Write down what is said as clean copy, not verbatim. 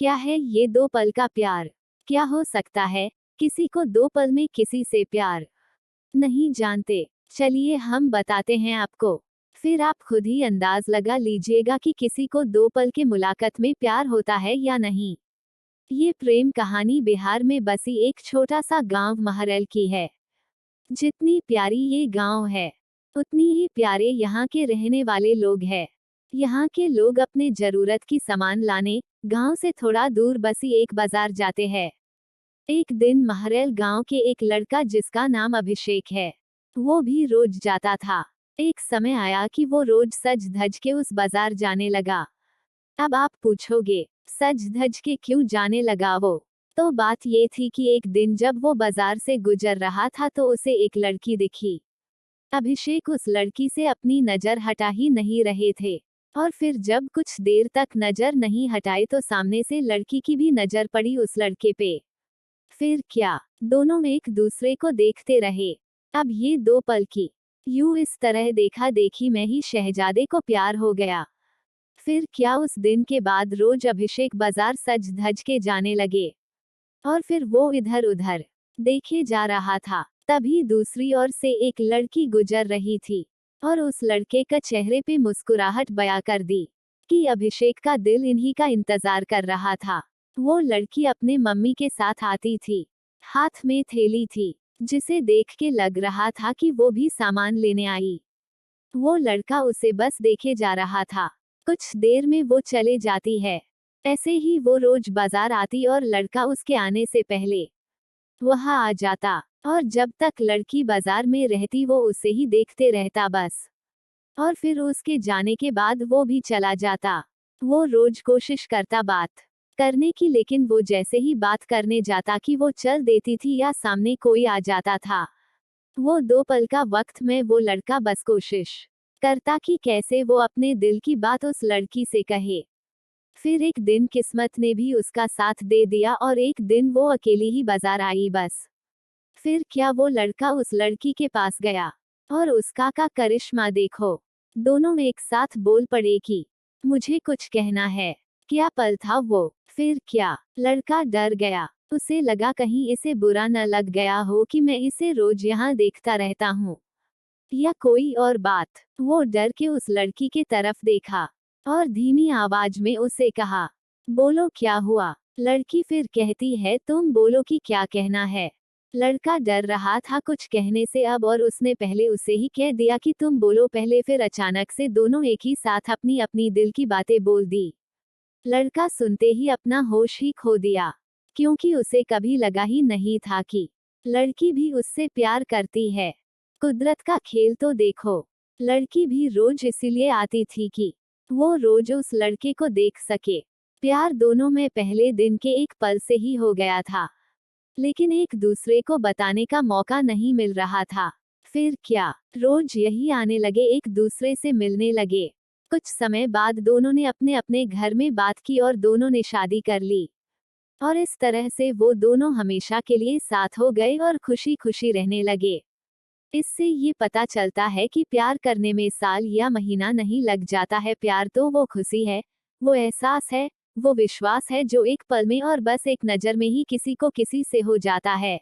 क्या है ये 2 पल का प्यार? क्या हो सकता है किसी को 2 पल में किसी से प्यार? नहीं जानते? चलिए हम बताते हैं आपको। फिर आप खुद ही अंदाज लगा लीजिएगा कि किसी को 2 पल के मुलाकात में प्यार होता है या नहीं। ये प्रेम कहानी बिहार में बसी एक छोटा सा गांव महरैल की है। जितनी प्यारी ये गांव है, उतनी ही प्यारे यहाँ के रहने वाले लोग हैं। यहाँ के लोग अपने जरूरत की सामान लाने गांव से थोड़ा दूर बसी एक बाजार जाते हैं। एक दिन महरैल गांव के एक लड़का जिसका नाम अभिषेक है, वो भी रोज जाता था। एक समय आया कि वो रोज सज धज के उस बाजार जाने लगा। अब आप पूछोगे, सज धज के क्यों जाने लगा वो? तो बात ये थी कि एक दिन जब वो बाजार से गुजर रहा था तो उसे एक लड़की दिखी। अभिषेक उस लड़की से अपनी नजर हटा ही नहीं रहे थे, और फिर जब कुछ देर तक नजर नहीं हटाए तो सामने से लड़की की भी नजर पड़ी उस लड़के पे। फिर क्या, दोनों एक दूसरे को देखते रहे। अब ये 2 पल की यूं इस तरह देखा देखी में ही शहजादे को प्यार हो गया। फिर क्या, उस दिन के बाद रोज अभिषेक बाजार सज धज के जाने लगे, और फिर वो इधर उधर देखे जा रहा था। तभी दूसरी ओर से एक लड़की गुजर रही थी, और उस लड़के का चेहरे पे मुस्कुराहट बयां कर दी कि अभिषेक का दिल इन्हीं का इंतजार कर रहा था। वो लड़की अपने मम्मी के साथ आती थी, हाथ में थैली थी, जिसे देख के लग रहा था कि वो भी सामान लेने आई। वो लड़का उसे बस देखे जा रहा था। कुछ देर में वो चले जाती है। ऐसे ही वो रोज बाजार आती और लड़का उसके आने से पहले वहां आ जाता, और जब तक लड़की बाजार में रहती वो उसे ही देखते रहता बस। और फिर उसके जाने के बाद वो भी चला जाता। वो रोज कोशिश करता बात करने की, लेकिन वो जैसे ही बात करने जाता कि वो चल देती थी या सामने कोई आ जाता था। वो 2 पल का वक्त में वो लड़का बस कोशिश करता कि कैसे वो अपने दिल की बात उस लड़की से कहे। फिर एक दिन किस्मत ने भी उसका साथ दे दिया और एक दिन वो अकेली ही बाजार आई बस। फिर क्या, वो लड़का उस लड़की के पास गया, और उसका का करिश्मा देखो। दोनों एक साथ बोल पड़े कि मुझे कुछ कहना है। क्या पल था वो। फिर क्या, लड़का डर गया। उसे लगा कहीं इसे बुरा न लग गया हो कि मैं इसे रोज यहाँ देखता रहता हूँ, या कोई और बात। वो डर के उस लड़की के तरफ देखा और धीमी आवाज में उसे कहा, बोलो क्या हुआ? लड़की फिर कहती है, तुम बोलो कि क्या कहना है। लड़का डर रहा था कुछ कहने से अब, और उसने पहले उसे ही कह दिया कि तुम बोलो पहले। फिर अचानक से दोनों एक ही साथ अपनी अपनी दिल की बातें बोल दी। लड़का सुनते ही अपना होश ही खो दिया, क्योंकि उसे कभी लगा ही नहीं था कि लड़की भी उससे प्यार करती है। कुदरत का खेल तो देखो। लड़की भी रोज इसीलिए आती थी कि वो रोज उस लड़के को देख सके। प्यार दोनों में पहले दिन के एक पल से ही हो गया था, लेकिन एक दूसरे को बताने का मौका नहीं मिल रहा था। फिर क्या, रोज यही आने लगे, एक दूसरे से मिलने लगे। कुछ समय बाद दोनों ने अपने अपने घर में बात की और दोनों ने शादी कर ली, और इस तरह से वो दोनों हमेशा के लिए साथ हो गए और खुशी खुशी रहने लगे। इससे ये पता चलता है कि प्यार करने में साल या महीना नहीं लग जाता है। प्यार तो वो खुशी है, वो एहसास है, वो विश्वास है जो एक पल में और बस एक नजर में ही किसी को किसी से हो जाता है।